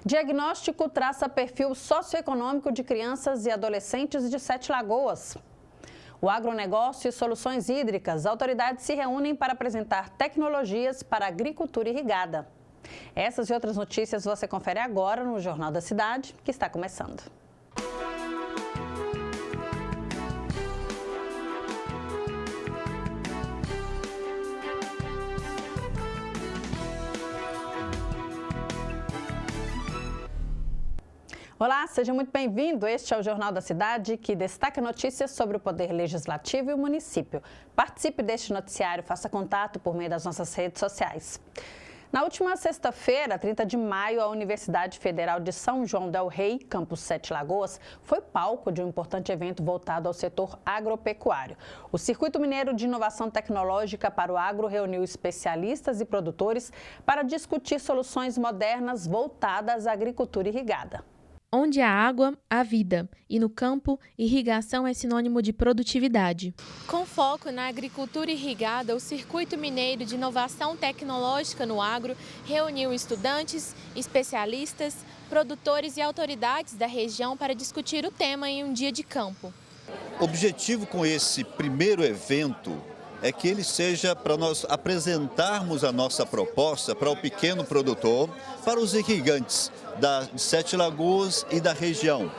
Diagnóstico traça perfil socioeconômico de crianças e adolescentes de Sete Lagoas. O agronegócio e soluções hídricas, autoridades se reúnem para apresentar tecnologias para a agricultura irrigada. Essas e outras notícias você confere agora no Jornal da Cidade, que está começando. Olá, seja muito bem-vindo. Este é o Jornal da Cidade, que destaca notícias sobre o Poder Legislativo e o município. Participe deste noticiário, faça contato por meio das nossas redes sociais. Na última sexta-feira, 30 de maio, a Universidade Federal de São João del Rei, campus Sete Lagoas, foi palco de um importante evento voltado ao setor agropecuário. O Circuito Mineiro de Inovação Tecnológica para o Agro reuniu especialistas e produtores para discutir soluções modernas voltadas à agricultura irrigada. Onde há água, há vida. E no campo, irrigação é sinônimo de produtividade. Com foco na agricultura irrigada, o Circuito Mineiro de Inovação Tecnológica no Agro reuniu estudantes, especialistas, produtores e autoridades da região para discutir o tema em um dia de campo. O objetivo com esse primeiro evento é que ele seja para nós apresentarmos a nossa proposta para o pequeno produtor, para os irrigantes de Sete Lagoas e da região.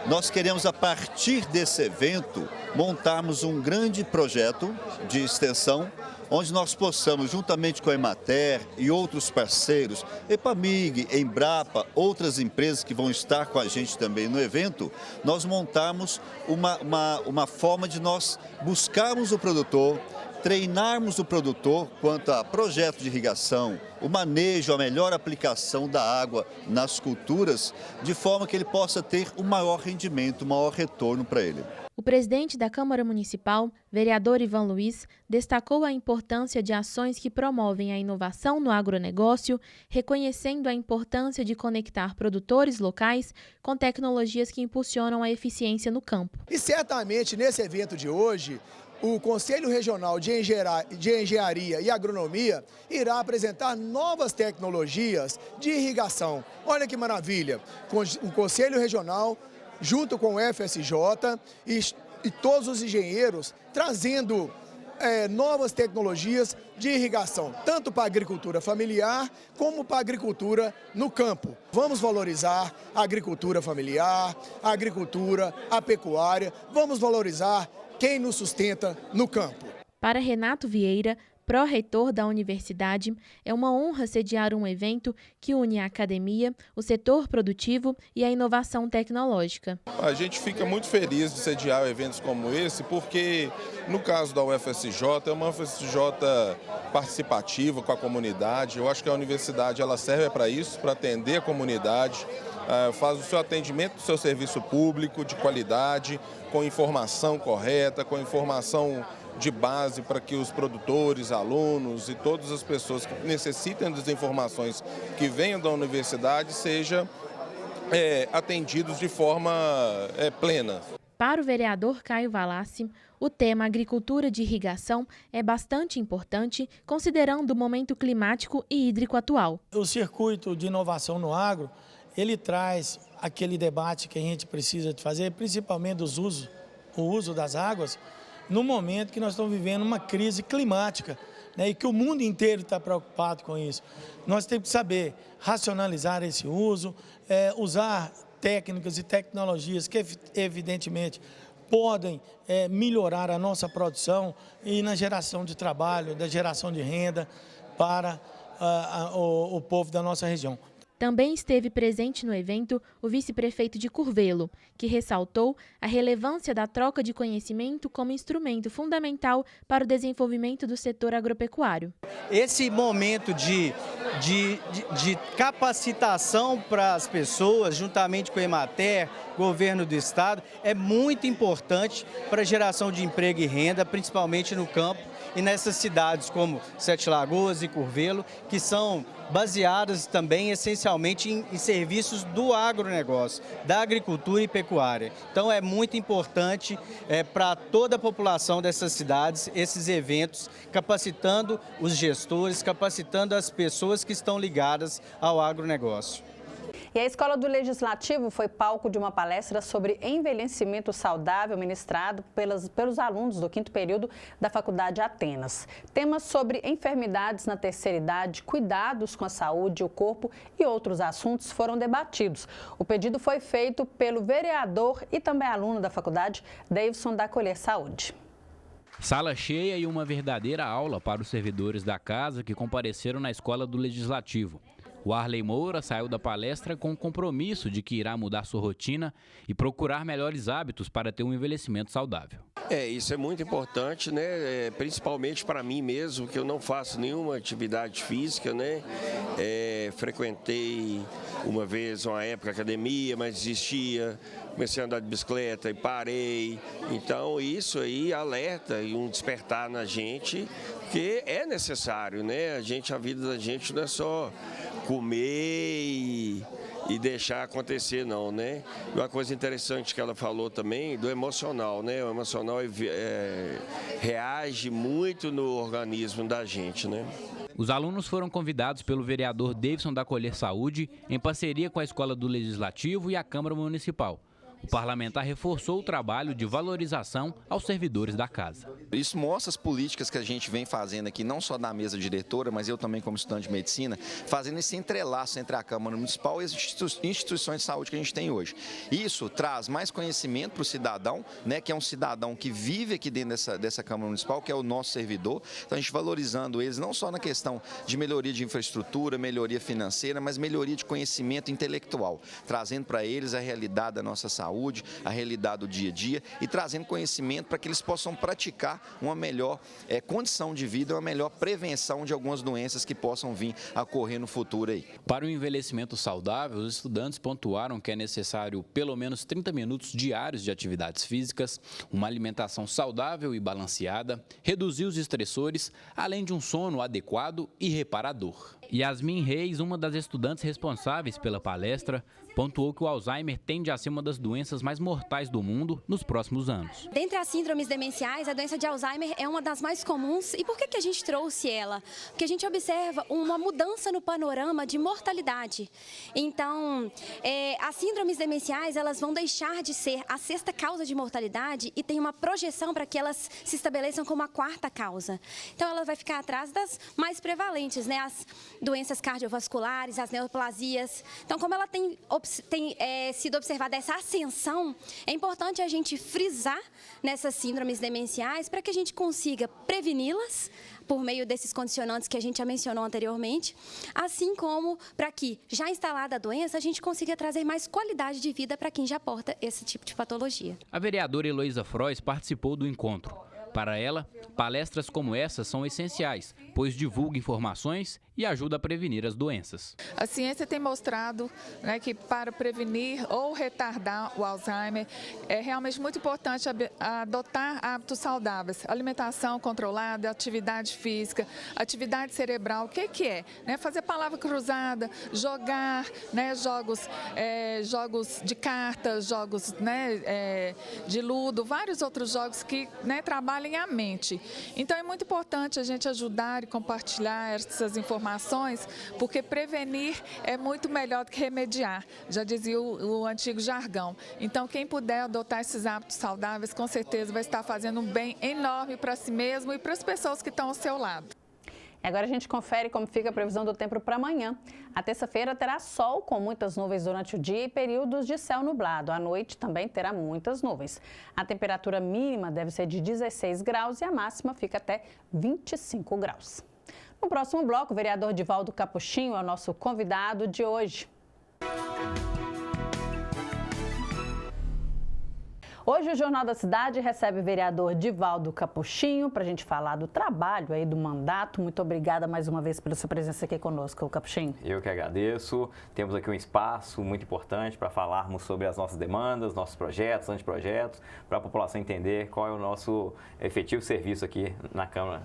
Nós queremos, a partir desse evento, montarmos um grande projeto de extensão, onde nós possamos, juntamente com a Emater e outros parceiros, Epamig, Embrapa, outras empresas que vão estar com a gente também no evento, nós montarmos uma forma de nós buscarmos o produtor, treinarmos o produtor quanto a projeto de irrigação, o manejo, a melhor aplicação da água nas culturas, de forma que ele possa ter um maior rendimento, um maior retorno para ele. O presidente da Câmara Municipal, vereador Ivan Luiz, destacou a importância de ações que promovem a inovação no agronegócio, reconhecendo a importância de conectar produtores locais com tecnologias que impulsionam a eficiência no campo. E certamente nesse evento de hoje, o Conselho Regional de Engenharia e Agronomia irá apresentar novas tecnologias de irrigação. Olha que maravilha! O Conselho Regional, junto com o FSJ e todos os engenheiros, trazendo novas tecnologias de irrigação, tanto para a agricultura familiar como para a agricultura no campo. Vamos valorizar a agricultura familiar, a agricultura, a pecuária, vamos valorizar quem nos sustenta no campo. Para Renato Vieira, pró-reitor da universidade, é uma honra sediar um evento que une a academia, o setor produtivo e a inovação tecnológica. A gente fica muito feliz de sediar eventos como esse, porque no caso da UFSJ, é uma UFSJ participativa com a comunidade. Eu acho que a universidade ela serve para isso, para atender a comunidade, faz o seu atendimento do seu serviço público de qualidade, com informação correta, com informação de base para que os produtores, alunos e todas as pessoas que necessitem das informações que venham da universidade sejam atendidos de forma plena. Para o vereador Caio Valassi, o tema agricultura de irrigação é bastante importante, considerando o momento climático e hídrico atual. O circuito de inovação no agro, ele traz aquele debate que a gente precisa de fazer, principalmente o uso das águas, no momento que nós estamos vivendo uma crise climática, né, e que o mundo inteiro está preocupado com isso. Nós temos que saber racionalizar esse uso, usar técnicas e tecnologias que evidentemente podem melhorar a nossa produção e na geração de trabalho, da geração de renda para o povo da nossa região. Também esteve presente no evento o vice-prefeito de Curvelo, que ressaltou a relevância da troca de conhecimento como instrumento fundamental para o desenvolvimento do setor agropecuário. Esse momento de capacitação para as pessoas, juntamente com a Emater, governo do estado, é muito importante para a geração de emprego e renda, principalmente no campo e nessas cidades como Sete Lagoas e Curvelo, que são baseadas também essencialmente em serviços do agronegócio, da agricultura e pecuária. Então é muito importante para toda a população dessas cidades esses eventos, capacitando os gestores, capacitando as pessoas que estão ligadas ao agronegócio. E a Escola do Legislativo foi palco de uma palestra sobre envelhecimento saudável ministrado pelos alunos do 5º período da Faculdade Atenas. Temas sobre enfermidades na terceira idade, cuidados com a saúde, o corpo e outros assuntos foram debatidos. O pedido foi feito pelo vereador e também aluno da faculdade, Davidson da Colher Saúde. Sala cheia e uma verdadeira aula para os servidores da casa que compareceram na Escola do Legislativo. O Arley Moura saiu da palestra com o compromisso de que irá mudar sua rotina e procurar melhores hábitos para ter um envelhecimento saudável. Isso é muito importante, né? Principalmente para mim mesmo, que eu não faço nenhuma atividade física, né? Frequentei uma vez, uma época, academia, mas desistia. Comecei a andar de bicicleta e parei. Então isso aí alerta e um despertar na gente, que é necessário, né? A vida da gente não é só comer e deixar acontecer, não, né? E uma coisa interessante que ela falou também do emocional, né? O emocional reage muito no organismo da gente, né? Os alunos foram convidados pelo vereador Davidson da Colher Saúde, em parceria com a Escola do Legislativo e a Câmara Municipal. O parlamentar reforçou o trabalho de valorização aos servidores da casa. Isso mostra as políticas que a gente vem fazendo aqui, não só da mesa diretora, mas eu também como estudante de medicina, fazendo esse entrelaço entre a Câmara Municipal e as instituições de saúde que a gente tem hoje. Isso traz mais conhecimento para o cidadão, né, que é um cidadão que vive aqui dentro dessa Câmara Municipal, que é o nosso servidor. Então a gente valorizando eles não só na questão de melhoria de infraestrutura, melhoria financeira, mas melhoria de conhecimento intelectual, trazendo para eles a realidade da nossa saúde, a realidade do dia a dia e trazendo conhecimento para que eles possam praticar uma melhor condição de vida, uma melhor prevenção de algumas doenças que possam vir a ocorrer no futuro aí. Para o envelhecimento saudável, os estudantes pontuaram que é necessário pelo menos 30 minutos diários de atividades físicas, uma alimentação saudável e balanceada, reduzir os estressores, além de um sono adequado e reparador. Yasmin Reis, uma das estudantes responsáveis pela palestra, pontuou que o Alzheimer tende a ser uma das doenças mais mortais do mundo nos próximos anos. Dentre as síndromes demenciais, a doença de Alzheimer é uma das mais comuns. E por que a gente trouxe ela? Porque a gente observa uma mudança no panorama de mortalidade. Então, as síndromes demenciais, elas vão deixar de ser a 6ª causa de mortalidade e tem uma projeção para que elas se estabeleçam como a 4ª causa. Então, ela vai ficar atrás das mais prevalentes, né? As doenças cardiovasculares, as neoplasias. Então, como ela tem sido observada essa ascensão, é importante a gente frisar nessas síndromes demenciais para que a gente consiga preveni-las por meio desses condicionantes que a gente já mencionou anteriormente, assim como para que, já instalada a doença, a gente consiga trazer mais qualidade de vida para quem já porta esse tipo de patologia. A vereadora Heloísa Frois participou do encontro. Para ela, palestras como essa são essenciais, pois divulgam informações e ajuda a prevenir as doenças. A ciência tem mostrado, né, que para prevenir ou retardar o Alzheimer é realmente muito importante adotar hábitos saudáveis, alimentação controlada, atividade física, atividade cerebral. O que é? Né, fazer palavra cruzada, jogar, né, jogos de cartas, jogos, né, de ludo, vários outros jogos que, né, trabalhem a mente. Então é muito importante a gente ajudar e compartilhar essas informações, porque prevenir é muito melhor do que remediar, já dizia o antigo jargão. Então, quem puder adotar esses hábitos saudáveis, com certeza vai estar fazendo um bem enorme para si mesmo e para as pessoas que estão ao seu lado. Agora a gente confere como fica a previsão do tempo para amanhã. A terça-feira terá sol com muitas nuvens durante o dia e períodos de céu nublado. À noite também terá muitas nuvens. A temperatura mínima deve ser de 16 graus e a máxima fica até 25 graus. No próximo bloco, o vereador Divaldo Capuchinho é o nosso convidado de hoje. Hoje o Jornal da Cidade recebe o vereador Divaldo Capuchinho para a gente falar do trabalho aí do mandato. Muito obrigada mais uma vez pela sua presença aqui conosco, Capuchinho. Eu que agradeço. Temos aqui um espaço muito importante para falarmos sobre as nossas demandas, nossos projetos, anteprojetos, para a população entender qual é o nosso efetivo serviço aqui na Câmara.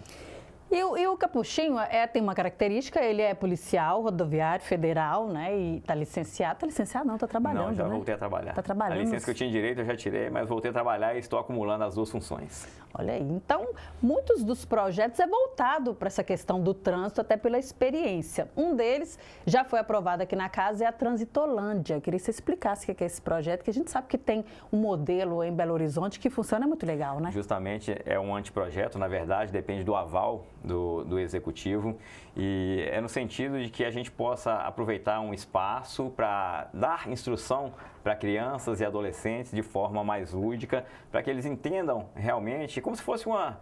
E o Capuchinho tem uma característica, ele é policial rodoviário federal, né? E está licenciado. Está licenciado não, está trabalhando, Não, já né? voltei a trabalhar. Está trabalhando. A licença que eu tinha direito eu já tirei, mas voltei a trabalhar e estou acumulando as duas funções. Olha aí, então, muitos dos projetos é voltado para essa questão do trânsito, até pela experiência. Um deles já foi aprovado aqui na casa, é a Transitolândia. Eu queria que você explicasse o que é esse projeto, que a gente sabe que tem um modelo em Belo Horizonte que funciona muito legal, né? Justamente é um anteprojeto, na verdade, depende do aval do Executivo e é no sentido de que a gente possa aproveitar um espaço para dar instrução para crianças e adolescentes de forma mais lúdica, para que eles entendam realmente como se fosse uma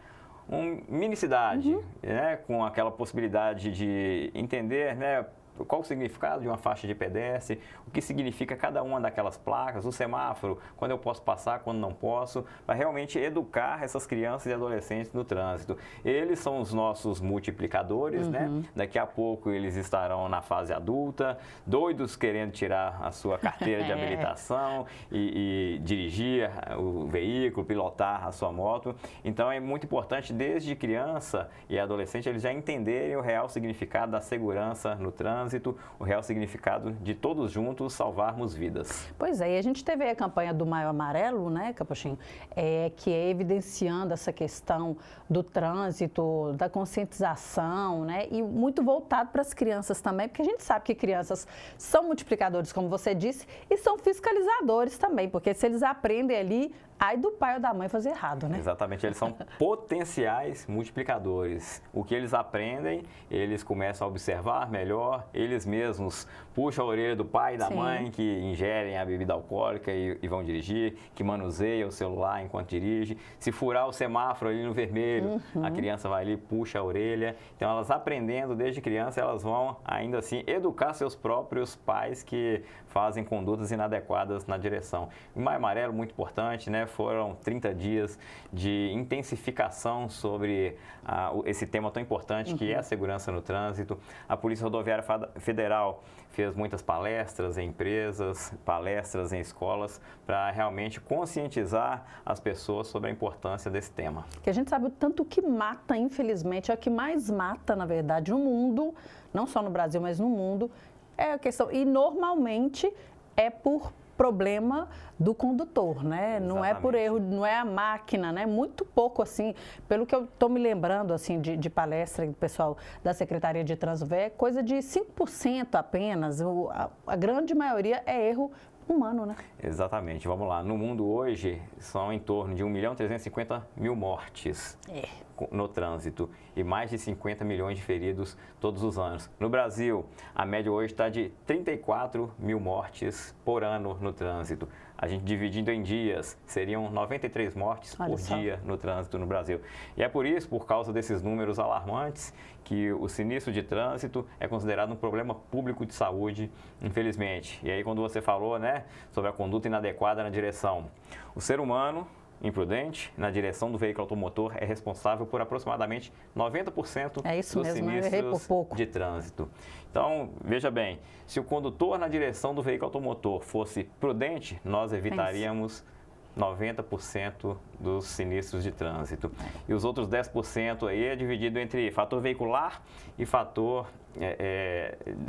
mini cidade, né, com aquela possibilidade de entender, né, qual o significado de uma faixa de pedestre, o que significa cada uma daquelas placas, o semáforo, quando eu posso passar, quando não posso, para realmente educar essas crianças e adolescentes no trânsito. Eles são os nossos multiplicadores, né? Daqui a pouco eles estarão na fase adulta, doidos querendo tirar a sua carteira de habilitação e dirigir o veículo, pilotar a sua moto. Então é muito importante desde criança e adolescente eles já entenderem o real significado da segurança no trânsito, o real significado de todos juntos salvarmos vidas. Pois é, e a gente teve aí a campanha do Maio Amarelo, né, Capuchinho, que é evidenciando essa questão do trânsito, da conscientização, né, e muito voltado para as crianças também, porque a gente sabe que crianças são multiplicadores, como você disse, e são fiscalizadores também, porque se eles aprendem ali, ai do pai ou da mãe fazer errado, né? Exatamente, eles são potenciais multiplicadores. O que eles aprendem, eles começam a observar melhor, eles mesmos puxam a orelha do pai e da mãe que ingerem a bebida alcoólica e vão dirigir, que manuseiam o celular enquanto dirige. Se furar o semáforo ali no vermelho, a criança vai ali e puxa a orelha. Então, elas aprendendo desde criança, elas vão ainda assim educar seus próprios pais que fazem condutas inadequadas na direção. O Maio Amarelo, muito importante, né? Foram 30 dias de intensificação sobre esse tema tão importante que é a segurança no trânsito. A Polícia Rodoviária Federal fez muitas palestras em empresas, palestras em escolas, para realmente conscientizar as pessoas sobre a importância desse tema. Que a gente sabe o tanto que mata, infelizmente, é o que mais mata, na verdade, no mundo, não só no Brasil, mas no mundo, é a questão, e normalmente é por problema do condutor, né? Não é por erro, não é a máquina, né? Muito pouco, assim, pelo que eu estou me lembrando, assim, de palestra do pessoal da Secretaria de Trânsito, é coisa de 5% apenas, a grande maioria é erro humano, né? Exatamente, vamos lá. No mundo hoje, são em torno de 1.350.000 mortes no trânsito e mais de 50 milhões de feridos todos os anos. No Brasil, a média hoje está de 34.000 mortes por ano no trânsito. A gente dividindo em dias, seriam 93 mortes por dia no trânsito no Brasil. E é por isso, por causa desses números alarmantes, que o sinistro de trânsito é considerado um problema público de saúde, infelizmente. E aí, quando você falou, né, sobre a conduta inadequada na direção, o ser humano imprudente na direção do veículo automotor é responsável por aproximadamente 90% dos sinistros de trânsito. Então, veja bem, se o condutor na direção do veículo automotor fosse prudente, nós evitaríamos 90% dos sinistros de trânsito. E os outros 10% aí é dividido entre fator veicular e fator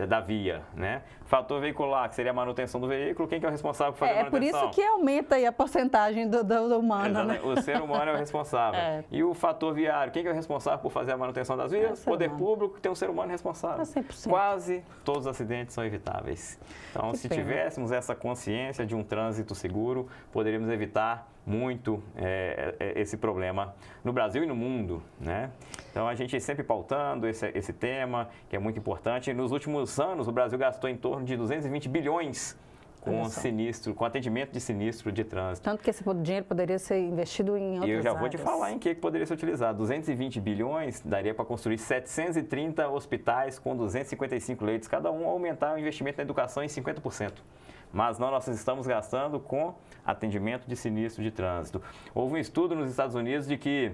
da via, né? Fator veicular, que seria a manutenção do veículo, quem que é o responsável por fazer a manutenção? É por isso que aumenta aí a porcentagem do humano, né? O ser humano é o responsável. E o fator viário, quem que é o responsável por fazer a manutenção das vias? Poder público, tem um ser humano responsável. 100%. Quase todos os acidentes são evitáveis. Então, se tivéssemos essa consciência de um trânsito seguro, poderíamos evitar muito esse problema no Brasil e no mundo, né? Então, a gente sempre pautando esse tema, que é muito importante. Nos últimos anos, o Brasil gastou em torno de 220 bilhões com atendimento de sinistro de trânsito. Tanto que esse dinheiro poderia ser investido em outras áreas. E eu já vou te falar em que poderia ser utilizado. 220 bilhões daria para construir 730 hospitais com 255 leitos, cada um aumentar o investimento na educação em 50%. Mas não, nós estamos gastando com atendimento de sinistro de trânsito. Houve um estudo nos Estados Unidos de que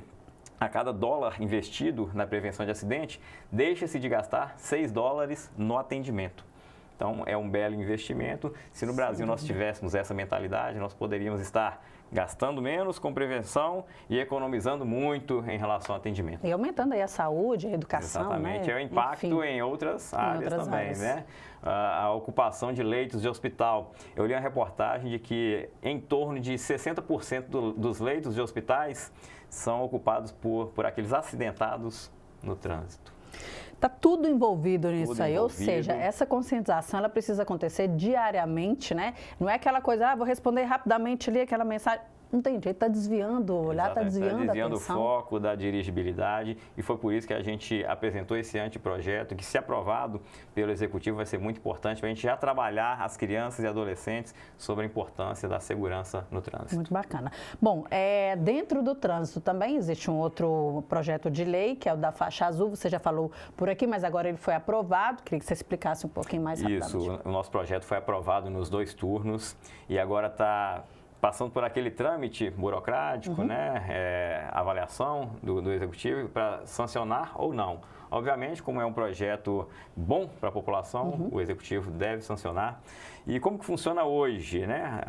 a cada dólar investido na prevenção de acidente, deixa-se de gastar $6 no atendimento. Então, é um belo investimento. Se no Brasil nós tivéssemos essa mentalidade, nós poderíamos estar gastando menos com prevenção e economizando muito em relação ao atendimento. E aumentando aí a saúde, a educação, exatamente, né? É o impacto em outras áreas também, né? A ocupação de leitos de hospital. Eu li uma reportagem de que em torno de 60% dos leitos de hospitais são ocupados por aqueles acidentados no trânsito. Está tudo envolvido nisso aí, ou seja, essa conscientização ela precisa acontecer diariamente, né? Não é aquela coisa, vou responder rapidamente ali aquela mensagem. Não tem jeito, está desviando o olhar, está desviando a atenção. O foco da dirigibilidade e foi por isso que a gente apresentou esse anteprojeto, que se aprovado pelo Executivo vai ser muito importante para a gente já trabalhar as crianças e adolescentes sobre a importância da segurança no trânsito. Muito bacana. Bom, dentro do trânsito também existe um outro projeto de lei, que é o da faixa azul, você já falou por aqui, mas agora ele foi aprovado, queria que você explicasse um pouquinho mais rapidamente. Isso, o nosso projeto foi aprovado nos 2 turnos e agora está passando por aquele trâmite burocrático, né, avaliação do Executivo para sancionar ou não. Obviamente, como é um projeto bom para a população, o Executivo deve sancionar. E como que funciona hoje, né?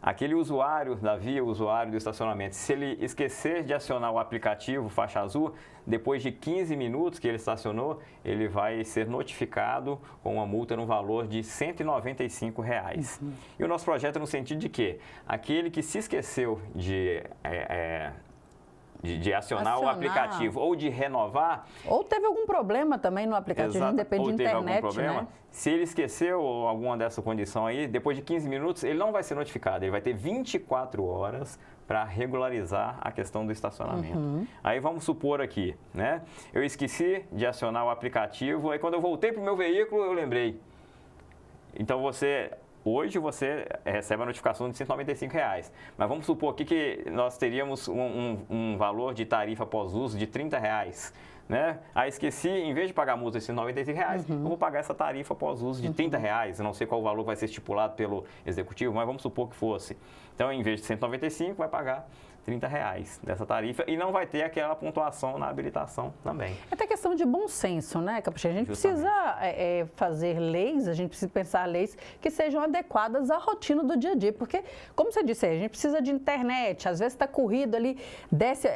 Aquele usuário da via, o usuário do estacionamento, se ele esquecer de acionar o aplicativo faixa azul, depois de 15 minutos que ele estacionou, ele vai ser notificado com uma multa no valor de R$ 195. E o nosso projeto é no sentido de que aquele que se esqueceu de acionar o aplicativo ou de renovar... Ou teve algum problema também no aplicativo, exato, depende de internet, algum problema, né? Se ele esqueceu alguma dessa condição aí, depois de 15 minutos, ele não vai ser notificado, ele vai ter 24 horas para regularizar a questão do estacionamento. Aí vamos supor aqui, né? Eu esqueci de acionar o aplicativo, aí quando eu voltei para o meu veículo, eu lembrei. Então hoje você recebe a notificação de R$ 195, mas vamos supor aqui que nós teríamos um valor de tarifa pós-uso de R$ 30, né? Aí esqueci, em vez de pagar a multa de R$ 195, eu vou pagar essa tarifa pós-uso de R$ 30, eu não sei qual o valor vai ser estipulado pelo Executivo, mas vamos supor que fosse. Então, em vez de 195, vai pagar R$ 30 dessa tarifa e não vai ter aquela pontuação na habilitação também. É até questão de bom senso, né, Capuchinho? A gente precisa fazer leis, a gente precisa pensar leis que sejam adequadas à rotina do dia a dia, porque, como você disse, a gente precisa de internet, às vezes está corrido ali, desce,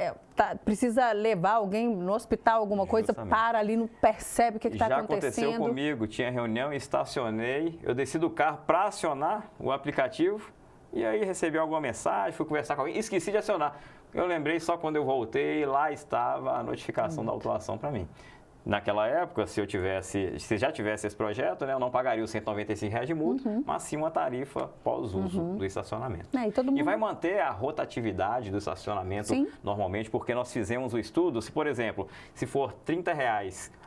precisa levar alguém no hospital, alguma coisa, para ali, não percebe o que está acontecendo. Já aconteceu comigo, tinha reunião, estacionei, eu desci do carro para acionar o aplicativo, e aí recebi alguma mensagem, fui conversar com alguém, esqueci de acionar. Eu lembrei só quando eu voltei, lá estava a notificação da autuação para mim. Naquela época, se já tivesse esse projeto, né, eu não pagaria os R$ 195 de multa, mas sim uma tarifa pós-uso do estacionamento. E vai manter a rotatividade do estacionamento normalmente, porque nós fizemos o estudo, se por exemplo, se for R$ 30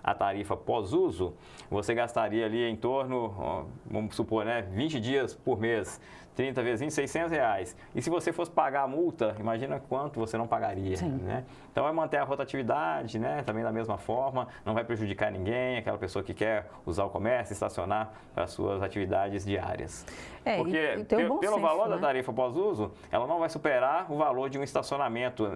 a tarifa pós-uso, você gastaria ali em torno, vamos supor, né, 20 dias por mês. 30 vezes R$ 600. E se você fosse pagar a multa, imagina quanto você não pagaria, né? Então, vai manter a rotatividade, né? Também da mesma forma, não vai prejudicar ninguém, aquela pessoa que quer usar o comércio, estacionar para suas atividades diárias. Porque pelo valor da tarifa pós-uso, ela não vai superar o valor de um estacionamento,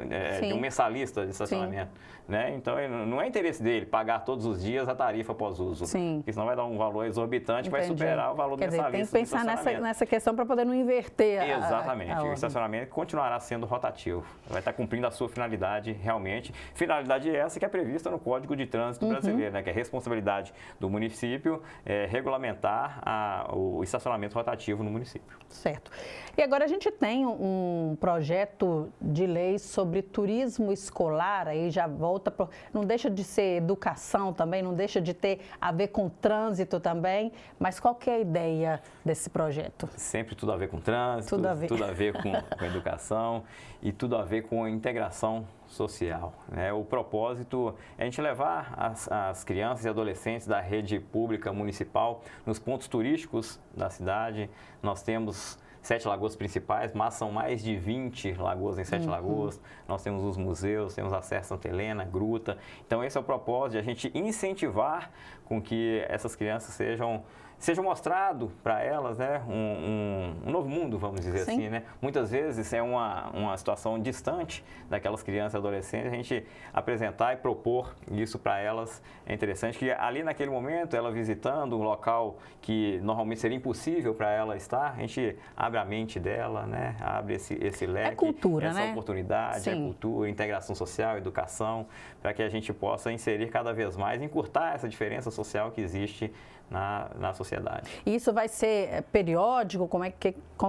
de um mensalista de estacionamento, né? Então, não é interesse dele pagar todos os dias a tarifa pós-uso, porque senão vai dar um valor exorbitante, vai superar o valor do mensalista. Tem que pensar nessa questão para poder não inverter Exatamente. O estacionamento continuará sendo rotativo. Vai estar cumprindo a sua finalidade realmente. Finalidade essa que é prevista no Código de Trânsito Brasileiro, né? Que é a responsabilidade do município regulamentar o estacionamento rotativo no município. Certo. E agora a gente tem um projeto de lei sobre turismo escolar, aí já volta, não deixa de ser educação também, não deixa de ter a ver com trânsito também, mas qual que é a ideia desse projeto? Sempre tudo a ver com trânsito, tudo a ver com educação e tudo a ver com a integração social, né? O propósito é a gente levar as crianças e adolescentes da rede pública municipal nos pontos turísticos da cidade. Nós temos 7 lagoas principais, mas são mais de 20 lagoas em 7 lagoas. Nós temos os museus, temos a Serra Santa Helena, Gruta. Então, esse é o propósito de a gente incentivar com que essas crianças sejam seja mostrado para elas, né, um novo mundo, vamos dizer Sim. assim, né? Muitas vezes é uma situação distante daquelas crianças e adolescentes, a gente apresentar e propor isso para elas é interessante, que ali naquele momento, ela visitando um local que normalmente seria impossível para ela estar, a gente abre a mente dela, né, abre esse leque, cultura, essa né? oportunidade, Sim. cultura, integração social, educação, para que a gente possa inserir cada vez mais, encurtar essa diferença social que existe na sociedade. E isso vai ser periódico? Como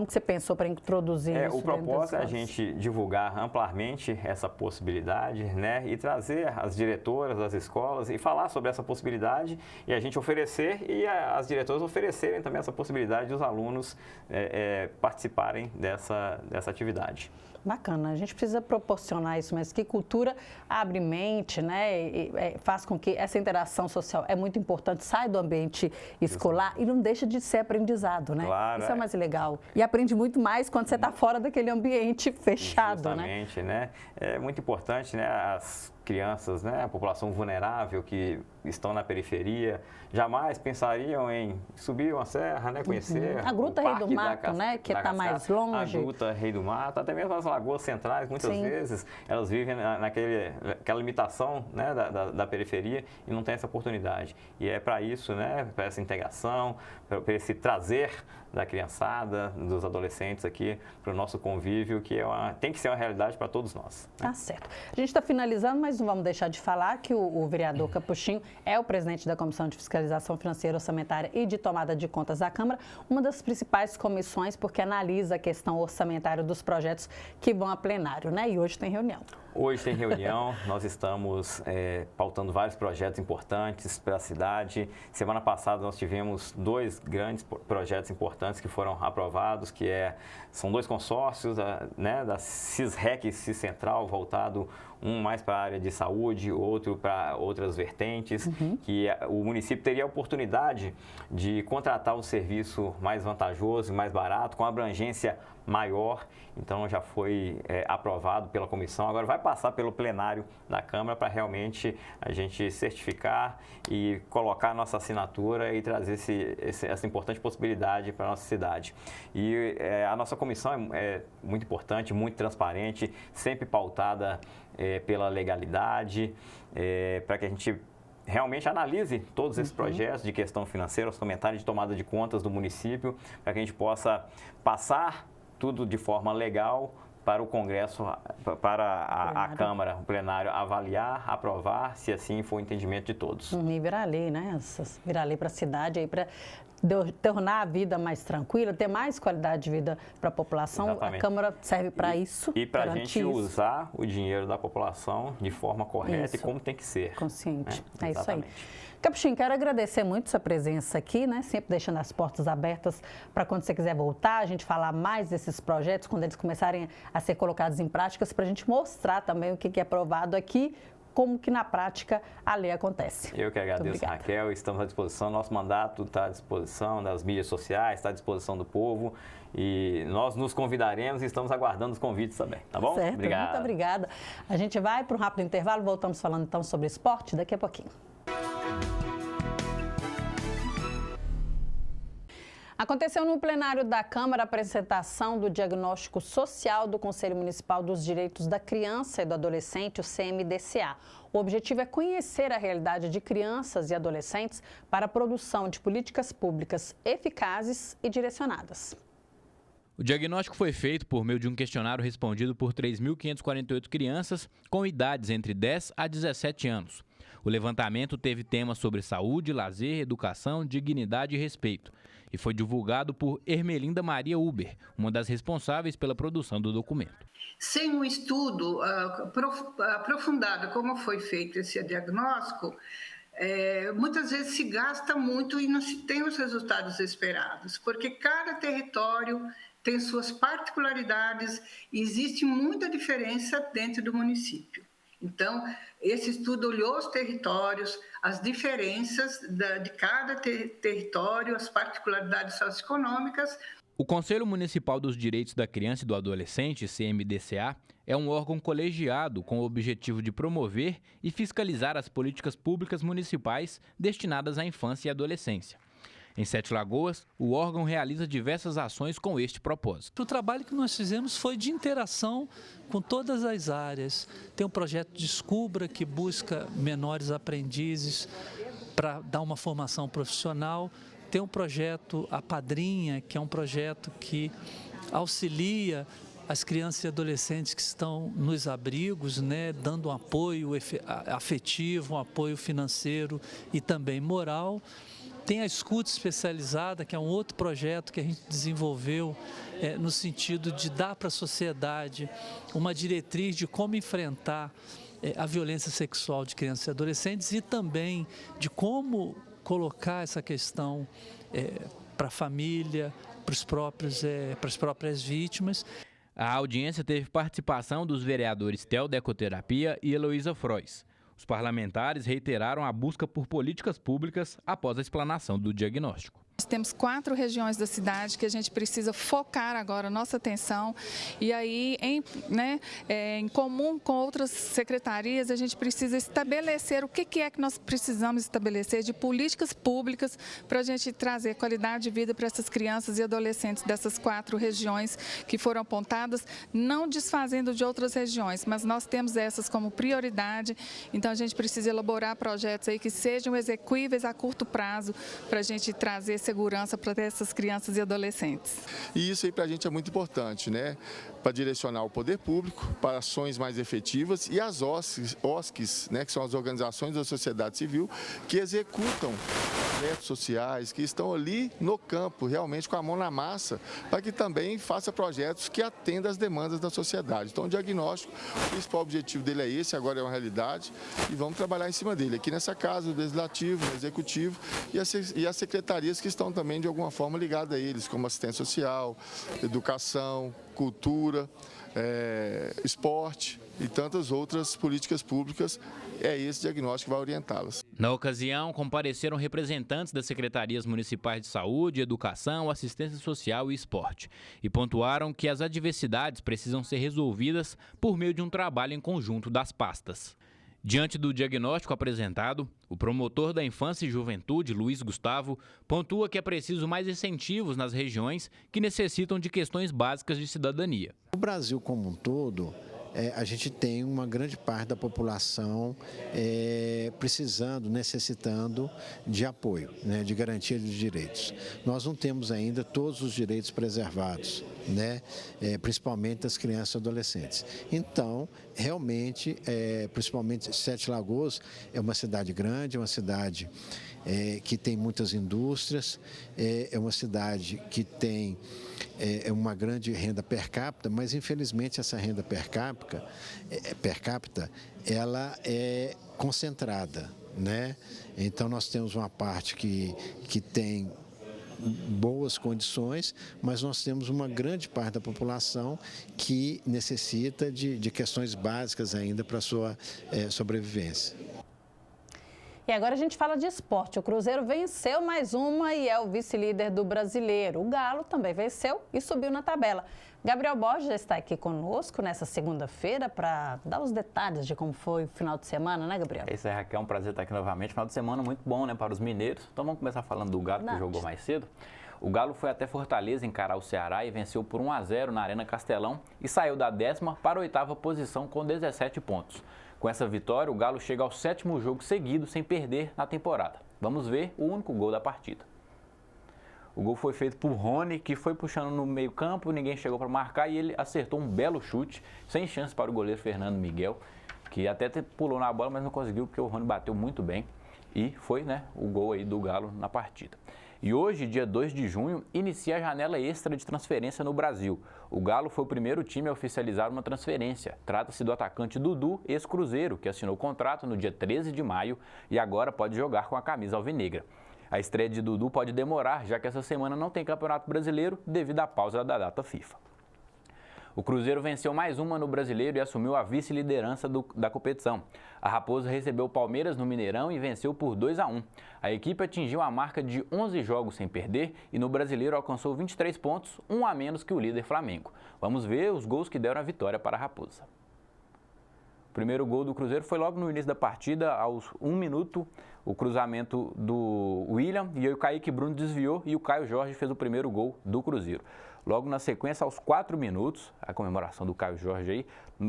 que você pensou para introduzir isso? O propósito é a gente divulgar amplamente essa possibilidade, né, e trazer as diretoras das escolas e falar sobre essa possibilidade e a gente oferecer e as diretoras oferecerem também essa possibilidade de os alunos participarem dessa atividade. Bacana, a gente precisa proporcionar isso, mas que cultura abre mente, né, e faz com que essa interação social é muito importante, sai do ambiente escolar e não deixa de ser aprendizado, né? Claro, isso é mais legal. E aprende muito mais quando você está fora daquele ambiente fechado, justamente, né? É muito importante, né, as crianças, né, a população vulnerável que estão na periferia, jamais pensariam em subir uma serra, né, conhecer a Gruta Rei do Mato, né, que está mais longe. A Gruta Rei do Mato, até mesmo as lagoas centrais, muitas Sim. vezes elas vivem naquela limitação, né, da periferia e não tem essa oportunidade. E é para isso, né, para essa integração, para esse trazer da criançada, dos adolescentes aqui para o nosso convívio, que tem que ser uma realidade para todos nós. Tá certo. A gente está finalizando, mas não vamos deixar de falar que o vereador Capuchinho é o presidente da Comissão de Fiscalização Financeira, Orçamentária e de Tomada de Contas da Câmara, uma das principais comissões porque analisa a questão orçamentária dos projetos que vão a plenário, né? E hoje tem reunião. Hoje tem reunião, nós estamos pautando vários projetos importantes para a cidade. Semana passada nós tivemos 2 grandes projetos importantes que foram aprovados, são 2 consórcios, né, da CISREC e CISCentral, voltado um mais para a área de saúde, outro para outras vertentes, que o município teria a oportunidade de contratar um serviço mais vantajoso, mais barato, com abrangência maior. Então já foi aprovado pela comissão, agora vai passar pelo plenário da Câmara para realmente a gente certificar e colocar a nossa assinatura e trazer essa importante possibilidade para a nossa cidade. E a nossa comissão é muito importante, muito transparente, sempre pautada pela legalidade, para que a gente realmente analise todos esses projetos de questão financeira, orçamentária, de tomada de contas do município, para que a gente possa passar tudo de forma legal para o Congresso, para a Câmara, o plenário avaliar, aprovar, se assim for o entendimento de todos. E virar lei, né? Virar lei para a cidade, para tornar a vida mais tranquila, ter mais qualidade de vida para a população. Exatamente. A Câmara serve para isso. E para a gente usar o dinheiro da população de forma correta e como tem que ser. Consciente. Né? É isso aí. Capuchinho, quero agradecer muito sua presença aqui, né? Sempre deixando as portas abertas para quando você quiser voltar, a gente falar mais desses projetos, quando eles começarem a ser colocados em práticas, para a gente mostrar também o que é aprovado aqui, como que na prática a lei acontece. Eu que agradeço, Raquel, estamos à disposição, nosso mandato está à disposição das mídias sociais, está à disposição do povo e nós nos convidaremos e estamos aguardando os convites também, tá bom? Certo, obrigado. Muito obrigada. A gente vai para um rápido intervalo, voltamos falando então sobre esporte daqui a pouquinho. Aconteceu no plenário da Câmara a apresentação do diagnóstico social do Conselho Municipal dos Direitos da Criança e do Adolescente, o CMDCA. O objetivo é conhecer a realidade de crianças e adolescentes para a produção de políticas públicas eficazes e direcionadas. O diagnóstico foi feito por meio de um questionário respondido por 3.548 crianças com idades entre 10 a 17 anos. O levantamento teve temas sobre saúde, lazer, educação, dignidade e respeito. E foi divulgado por Ermelinda Maria Uber, uma das responsáveis pela produção do documento. Sem um estudo aprofundado como foi feito esse diagnóstico, muitas vezes se gasta muito e não se tem os resultados esperados, porque cada território tem suas particularidades e existe muita diferença dentro do município. Então, esse estudo olhou os territórios, as diferenças de cada território, as particularidades socioeconômicas. O Conselho Municipal dos Direitos da Criança e do Adolescente, CMDCA, é um órgão colegiado com o objetivo de promover e fiscalizar as políticas públicas municipais destinadas à infância e adolescência. Em Sete Lagoas, o órgão realiza diversas ações com este propósito. O trabalho que nós fizemos foi de interação com todas as áreas. Tem um projeto Descubra, que busca menores aprendizes para dar uma formação profissional. Tem um projeto A Padrinha, que é um projeto que auxilia as crianças e adolescentes que estão nos abrigos, né, dando um apoio afetivo, um apoio financeiro e também moral. Tem a escuta especializada, que é um outro projeto que a gente desenvolveu no sentido de dar para a sociedade uma diretriz de como enfrentar a violência sexual de crianças e adolescentes e também de como colocar essa questão para a família, para as próprias vítimas. A audiência teve participação dos vereadores Theo Decoterapia e Heloísa Frois. Os parlamentares reiteraram a busca por políticas públicas após a explanação do diagnóstico. Nós temos 4 regiões da cidade que a gente precisa focar agora a nossa atenção e aí, em comum com outras secretarias, a gente precisa estabelecer o que é que nós precisamos estabelecer de políticas públicas para a gente trazer qualidade de vida para essas crianças e adolescentes dessas 4 regiões que foram apontadas, não desfazendo de outras regiões, mas nós temos essas como prioridade, então a gente precisa elaborar projetos aí que sejam execuíveis a curto prazo para a gente trazer segurança para essas crianças e adolescentes. E isso aí para a gente é muito importante, né? Para direcionar o poder público para ações mais efetivas e as OSCs, né, que são as organizações da sociedade civil, que executam projetos sociais, que estão ali no campo, realmente com a mão na massa, para que também faça projetos que atendam às demandas da sociedade. Então o diagnóstico, o principal objetivo dele é esse, agora é uma realidade, e vamos trabalhar em cima dele, aqui nessa casa, no Legislativo, no Executivo, e as secretarias que estão também de alguma forma ligadas a eles, como assistência social, educação, cultura, esporte e tantas outras políticas públicas. É esse diagnóstico que vai orientá-las. Na ocasião, compareceram representantes das secretarias municipais de saúde, educação, assistência social e esporte e pontuaram que as adversidades precisam ser resolvidas por meio de um trabalho em conjunto das pastas. Diante do diagnóstico apresentado, o promotor da Infância e Juventude, Luiz Gustavo, pontua que é preciso mais incentivos nas regiões que necessitam de questões básicas de cidadania. No Brasil como um todo, a gente tem uma grande parte da população precisando, necessitando de apoio, né, de garantia de direitos. Nós não temos ainda todos os direitos preservados, né, principalmente das crianças e adolescentes. Então, realmente, principalmente Sete Lagoas é uma cidade grande, é uma cidade que tem muitas indústrias, é uma cidade que tem uma grande renda per capita, mas infelizmente essa renda per capita ela é concentrada, né? Então nós temos uma parte que tem boas condições, mas nós temos uma grande parte da população que necessita de questões básicas ainda para a sua sobrevivência. E agora a gente fala de esporte. O Cruzeiro venceu mais uma e é o vice-líder do Brasileiro. O Galo também venceu e subiu na tabela. Gabriel Borges está aqui conosco nessa segunda-feira para dar os detalhes de como foi o final de semana, né, Gabriel? É isso aí, Raquel. É um prazer estar aqui novamente. Final de semana muito bom, né, para os mineiros. Então vamos começar falando do Galo, que jogou mais cedo. O Galo foi até Fortaleza encarar o Ceará e venceu por 1-0 na Arena Castelão e saiu da 10ª para a 8ª posição com 17 pontos. Com essa vitória, o Galo chega ao 7º jogo seguido sem perder na temporada. Vamos ver o único gol da partida. O gol foi feito por Rony, que foi puxando no meio campo, ninguém chegou para marcar e ele acertou um belo chute, sem chance para o goleiro Fernando Miguel, que até pulou na bola, mas não conseguiu porque o Rony bateu muito bem e foi, né, o gol aí do Galo na partida. E hoje, dia 2 de junho, inicia a janela extra de transferência no Brasil. O Galo foi o primeiro time a oficializar uma transferência. Trata-se do atacante Dudu, ex-Cruzeiro, que assinou o contrato no dia 13 de maio e agora pode jogar com a camisa alvinegra. A estreia de Dudu pode demorar, já que essa semana não tem Campeonato Brasileiro devido à pausa da data FIFA. O Cruzeiro venceu mais uma no Brasileiro e assumiu a vice-liderança da competição. A Raposa recebeu o Palmeiras no Mineirão e venceu por 2-1. A equipe atingiu a marca de 11 jogos sem perder e no Brasileiro alcançou 23 pontos, um a menos que o líder Flamengo. Vamos ver os gols que deram a vitória para a Raposa. O primeiro gol do Cruzeiro foi logo no início da partida, aos 1 minuto, o cruzamento do William, e aí o Kaique Bruno desviou e o Caio Jorge fez o primeiro gol do Cruzeiro. Logo na sequência, aos 4 minutos, a comemoração do Caio Jorge aí,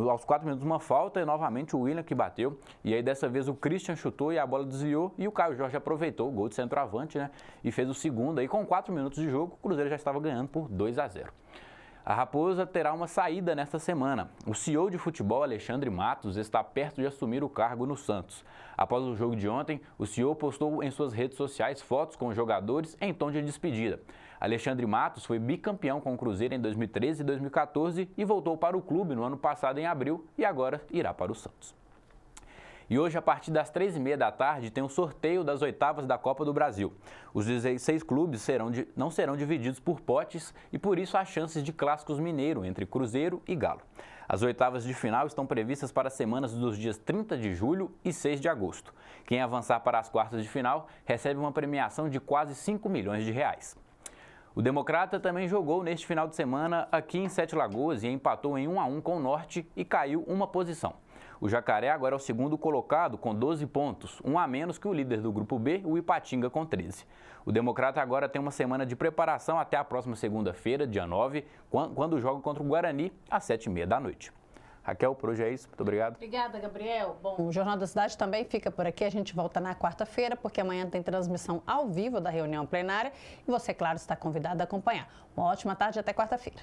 aos 4 minutos uma falta e novamente o William que bateu. E aí dessa vez o Christian chutou e a bola desviou e o Caio Jorge aproveitou o gol de centroavante, né? E fez o segundo aí com 4 minutos de jogo, o Cruzeiro já estava ganhando por 2-0. A Raposa terá uma saída nesta semana. O CEO de futebol, Alexandre Matos, está perto de assumir o cargo no Santos. Após o jogo de ontem, o CEO postou em suas redes sociais fotos com os jogadores em tom de despedida. Alexandre Matos foi bicampeão com o Cruzeiro em 2013 e 2014 e voltou para o clube no ano passado em abril e agora irá para o Santos. E hoje, a partir das 3h30 da tarde, tem o sorteio das oitavas da Copa do Brasil. Os 16 clubes não serão divididos por potes e, por isso, há chances de clássicos mineiro entre Cruzeiro e Galo. As oitavas de final estão previstas para as semanas dos dias 30 de julho e 6 de agosto. Quem avançar para as quartas de final recebe uma premiação de quase 5 milhões de reais. O Democrata também jogou neste final de semana aqui em Sete Lagoas e empatou em 1-1 com o Norte e caiu uma posição. O Jacaré agora é o segundo colocado com 12 pontos, um a menos que o líder do Grupo B, o Ipatinga, com 13. O Democrata agora tem uma semana de preparação até a próxima segunda-feira, dia 9, quando joga contra o Guarani, às 7h30 da noite. Raquel, por hoje é isso. Muito obrigado. Obrigada, Gabriel. Bom, o Jornal da Cidade também fica por aqui. A gente volta na quarta-feira, porque amanhã tem transmissão ao vivo da reunião plenária. E você, claro, está convidado a acompanhar. Uma ótima tarde e até quarta-feira.